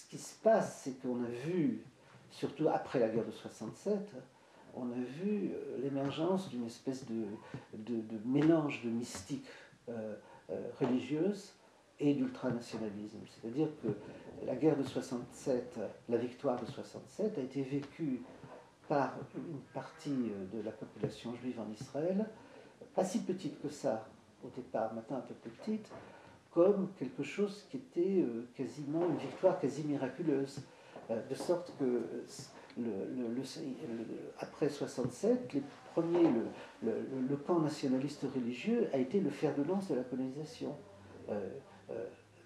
qui se passe, c'est qu'on a vu, surtout après la guerre de 67, on a vu l'émergence d'une espèce de mélange de mystique religieuse et d'ultranationalisme. C'est-à-dire que la guerre de 67, la victoire de 67 a été vécue par une partie de la population juive en Israël, pas si petite que ça au départ, maintenant un peu plus petite, comme quelque chose qui était quasiment une victoire quasi miraculeuse. De sorte que après 67, les premiers, le camp nationaliste religieux a été le fer de lance de la colonisation.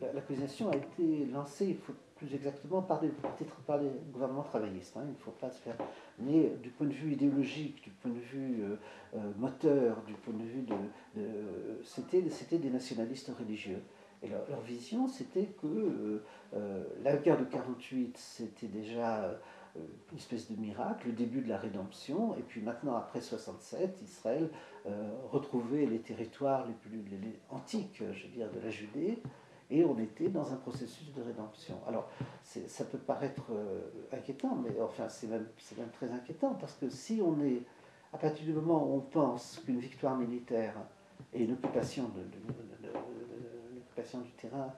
La colonisation a été lancée, il faut plus exactement, peut-être par les gouvernements travaillistes, hein, il ne faut pas se faire. Mais du point de vue idéologique, du point de vue moteur, du point de vue c'était des nationalistes religieux. Et leur vision, c'était que la guerre de 48, c'était déjà une espèce de miracle, le début de la rédemption, et puis maintenant, après 67, Israël retrouvait les territoires les plus antiques, je veux dire, de la Judée, et on était dans un processus de rédemption. Alors, ça peut paraître inquiétant, mais enfin, c'est même très inquiétant, parce que si on est, à partir du moment où on pense qu'une victoire militaire et une occupation l'occupation du terrain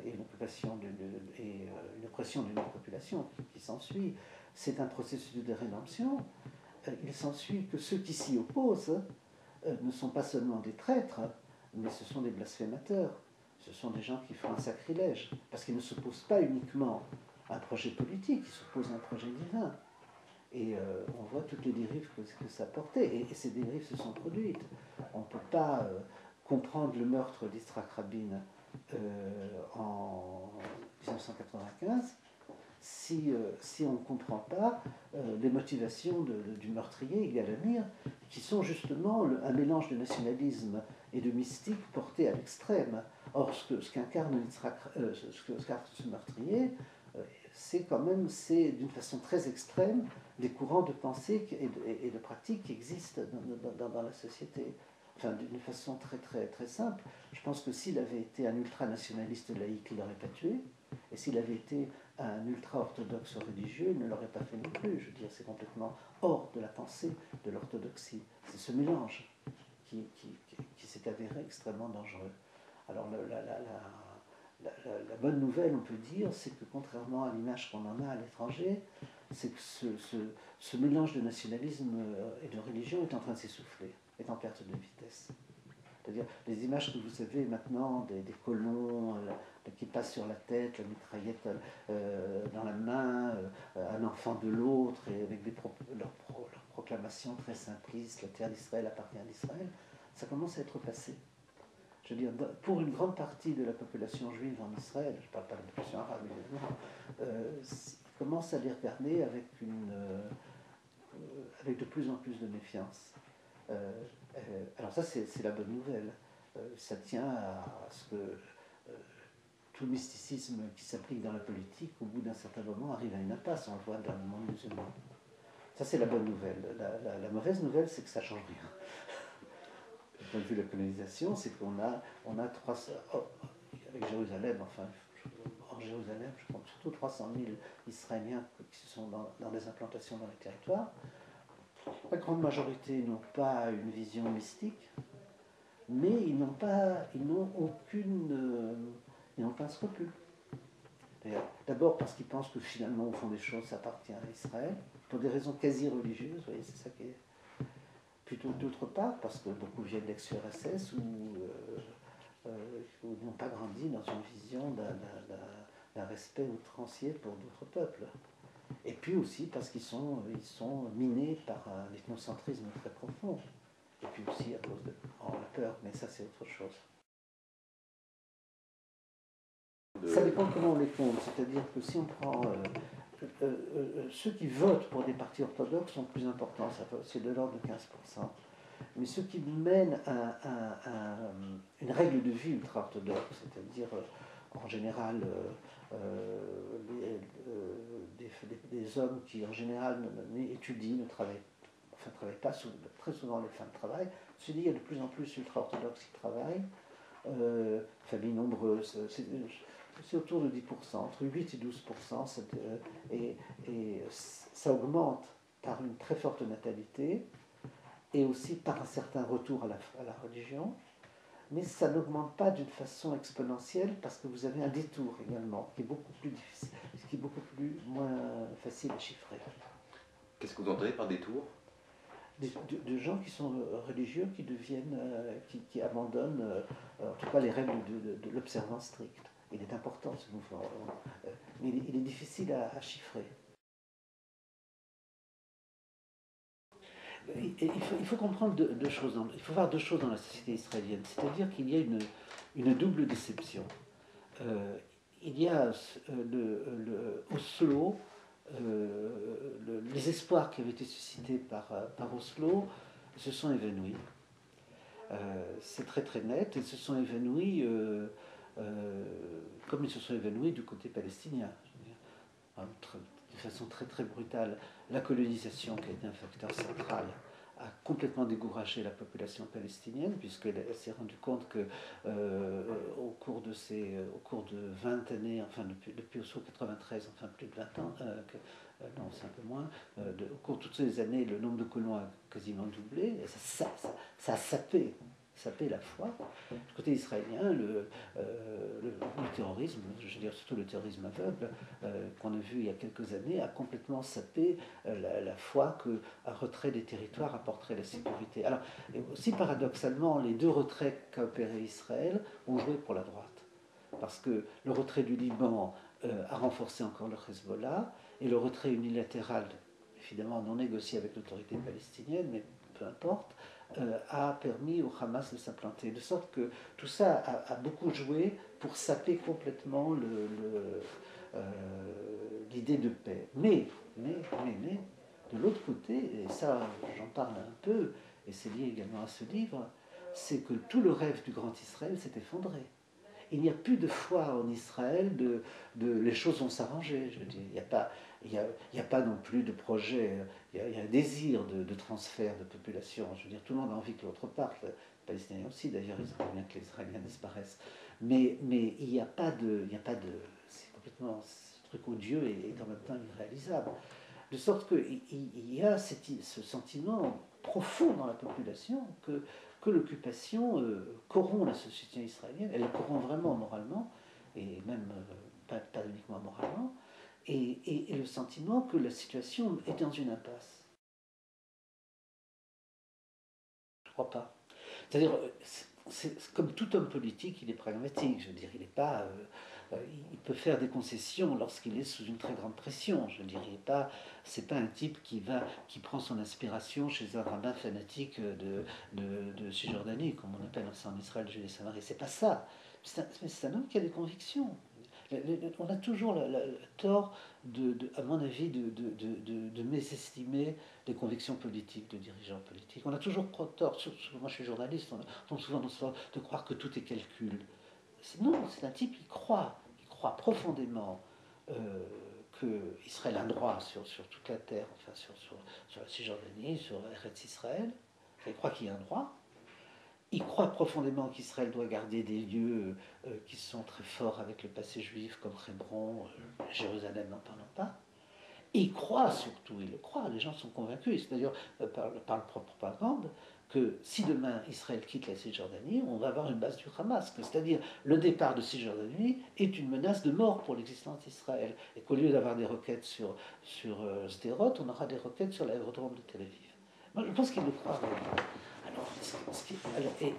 et l'occupation et une oppression d'une population qui s'ensuit, c'est un processus de rédemption. Il s'ensuit que ceux qui s'y opposent ne sont pas seulement des traîtres, mais ce sont des blasphémateurs. Ce sont des gens qui font un sacrilège, parce qu'ils ne s'opposent pas uniquement à un projet politique, ils s'opposent à un projet divin. Et on voit toutes les dérives que ça portait. Et ces dérives se sont produites. On ne peut pas comprendre le meurtre d'Yitzhak Rabin en 1995 si on ne comprend pas les motivations du meurtrier, Yigal Amir, qui sont justement un mélange de nationalisme et de mystique porté à l'extrême. Or, ce qu'incarne ce meurtrier, c'est quand même, c'est d'une façon très extrême, des courants de pensée et de pratique qui existent dans la société. Enfin, d'une façon très, très, très simple. Je pense que s'il avait été un ultranationaliste laïque, il ne l'aurait pas tué. Et s'il avait été un ultra-orthodoxe religieux, il ne l'aurait pas fait non plus. Je veux dire, c'est complètement hors de la pensée de l'orthodoxie. C'est ce mélange qui s'est avéré extrêmement dangereux. Alors, la bonne nouvelle, on peut dire, c'est que contrairement à l'image qu'on en a à l'étranger, c'est que ce mélange de nationalisme et de religion est en train de s'essouffler, est en perte de vitesse. C'est-à-dire les images que vous avez maintenant des colons qui passent sur la tête, la mitraillette dans la main, un enfant de l'autre, et avec leurs proclamations très simplistes, la terre d'Israël appartient à l'Israël, ça commence à être passé. Je veux dire, pour une grande partie de la population juive en Israël, je ne parle pas de la population arabe évidemment, ils commencent à les regarder avec de plus en plus de méfiance. Alors ça, c'est la bonne nouvelle. Ça tient à ce que tout le mysticisme qui s'applique dans la politique, au bout d'un certain moment, arrive à une impasse. On le voit dans le monde musulman. Ça, c'est la bonne nouvelle. La mauvaise nouvelle, c'est que ça ne change rien. Du point de vue de la colonisation, c'est qu'on a 300... avec Jérusalem, enfin, hors Jérusalem, je compte surtout 300 000 Israéliens qui sont dans des implantations dans les territoires. La grande majorité n'ont pas une vision mystique, mais ils n'ont pas un scrupule. D'abord parce qu'ils pensent que finalement, au fond des choses, ça appartient à Israël, pour des raisons quasi religieuses, vous voyez, c'est ça qui est... Plutôt d'autre part, parce que beaucoup viennent d'ex-URSS ou n'ont pas grandi dans une vision d'un respect outrancier pour d'autres peuples. Et puis aussi parce qu'ils sont minés par un ethnocentrisme très profond. Et puis aussi à cause de la peur, mais ça c'est autre chose. Ça dépend comment on les compte, c'est-à-dire que si on prend ceux qui votent pour des partis orthodoxes sont plus importants, c'est de l'ordre de 15%. Mais ceux qui mènent une règle de vie ultra-orthodoxe, c'est-à-dire en général des hommes qui en général étudient, ne travaillent pas, très souvent les femmes travaillent, se dit il y a de plus en plus ultra-orthodoxes qui travaillent, familles nombreuses. c'est autour de 10%, entre 8 et 12%, et, et ça augmente par une très forte natalité et aussi par un certain retour à la religion, mais ça n'augmente pas d'une façon exponentielle parce que vous avez un détour également qui est beaucoup plus difficile, qui est beaucoup moins facile à chiffrer. Qu'est-ce que vous entendez par détour? De gens qui sont religieux, qui deviennent, qui abandonnent, en tout cas les règles de l'observance stricte. Il est important ce mouvement, mais il est difficile à chiffrer. Il faut comprendre deux choses. Il faut voir deux choses dans la société israélienne. C'est-à-dire qu'il y a une double déception. Il y a Oslo, les espoirs qui avaient été suscités par Oslo se sont évanouis. C'est très très net, et se sont évanouis comme ils se sont évanouis du côté palestinien. De façon très très brutale. La colonisation, qui a été un facteur central, a complètement découragé la population palestinienne, puisqu'elle s'est rendue compte que au cours de 20 années, enfin depuis Oslo 93, enfin plus de 20 ans, non c'est un peu moins, au cours de toutes ces années, le nombre de colons a quasiment doublé, et ça a sapé la foi. Du côté israélien, le terrorisme, je veux dire surtout le terrorisme aveugle, qu'on a vu il y a quelques années, a complètement sapé la foi qu'un retrait des territoires apporterait la sécurité. Alors, aussi paradoxalement, les deux retraits qu'a opéré Israël ont joué pour la droite. Parce que le retrait du Liban a renforcé encore le Hezbollah, et le retrait unilatéral, évidemment non négocié avec l'autorité palestinienne, mais peu importe, a permis au Hamas de s'implanter. De sorte que tout ça a beaucoup joué pour saper complètement l'idée de paix. Mais, de l'autre côté, et ça j'en parle un peu, et c'est lié également à ce livre, c'est que tout le rêve du grand Israël s'est effondré. Il n'y a plus de foi en Israël, les choses vont s'arranger. Je veux dire, il n'y a pas non plus de projet, il y a un désir de transfert de population. Je veux dire, tout le monde a envie que l'autre parte, les Palestiniens aussi d'ailleurs, ils aimeraient bien que les Israéliens disparaissent. Mais il n'y a pas de. C'est complètement. Ce truc odieux et en même temps irréalisable. De sorte qu'il y a ce sentiment profond dans la population que l'occupation corrompt la société israélienne. Elle la corrompt vraiment moralement, et même pas uniquement moralement, et le sentiment que la situation est dans une impasse. Je ne crois pas. C'est-à-dire, comme tout homme politique, il est pragmatique. Je veux dire, il n'est pas. Il peut faire des concessions lorsqu'il est sous une très grande pression. Je dirais pas, c'est pas un type qui prend son inspiration chez un rabbin fanatique de Cisjordanie, comme on appelle ça en Israël, Judée Samarie. C'est pas ça. C'est un homme qui a des convictions. On a toujours le tort, à mon avis, de mésestimer les convictions politiques de dirigeants politiques. On a toujours tort, moi je suis journaliste, on tombe souvent dans ce de croire que tout est calcul. Non, c'est un type qui croit profondément qu'Israël a un droit sur toute la terre, enfin sur la Cisjordanie, sur Eretz Israël. Il croit qu'il y a un droit. Il croit profondément qu'Israël doit garder des lieux qui sont très forts avec le passé juif, comme Hébron, Jérusalem, n'en parlons pas. Et il croit surtout, il le croit, les gens sont convaincus, c'est d'ailleurs par le propre propagande, que si demain Israël quitte la Cisjordanie, on va avoir une base du Hamas, c'est-à-dire le départ de Cisjordanie est une menace de mort pour l'existence d'Israël, et qu'au lieu d'avoir des roquettes sur Sderot, on aura des roquettes sur l'aérodrome de Tel Aviv. Moi je pense qu'il le croit vraiment.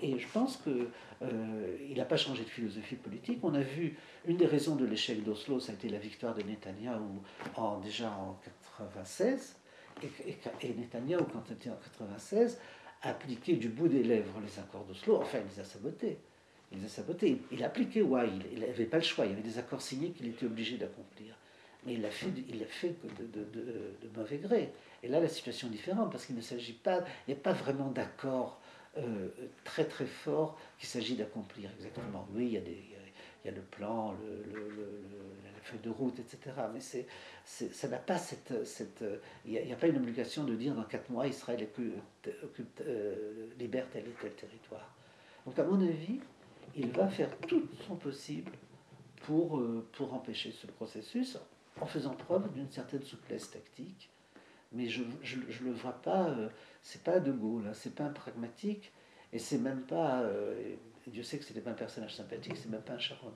Et je pense qu'il n'a pas changé de philosophie politique. On a vu, une des raisons de l'échec d'Oslo, ça a été la victoire de Netanyahou déjà en 96. Et Netanyahou, quand il était en 96, a appliqué du bout des lèvres les accords d'Oslo. Enfin, il les a sabotés. Il a appliqué, ouais, il n'avait pas le choix. Il y avait des accords signés qu'il était obligé d'accomplir. Mais il l'a fait de mauvais gré. Et là, la situation est différente, parce qu'il ne s'agit pas, il n'y a pas vraiment d'accord très très fort qu'il s'agit d'accomplir exactement. Oui, il y a le plan, la feuille de route, etc. Mais ça n'a pas il n'y a pas une obligation de dire dans 4 mois Israël libère tel et tel territoire. Donc à mon avis, il va faire tout son possible pour empêcher ce processus, en faisant preuve d'une certaine souplesse tactique. Mais je ne le vois pas, c'est pas De Gaulle, hein, c'est pas un pragmatique, et c'est même pas, et Dieu sait que c'était pas un personnage sympathique, c'est même pas un Charonne.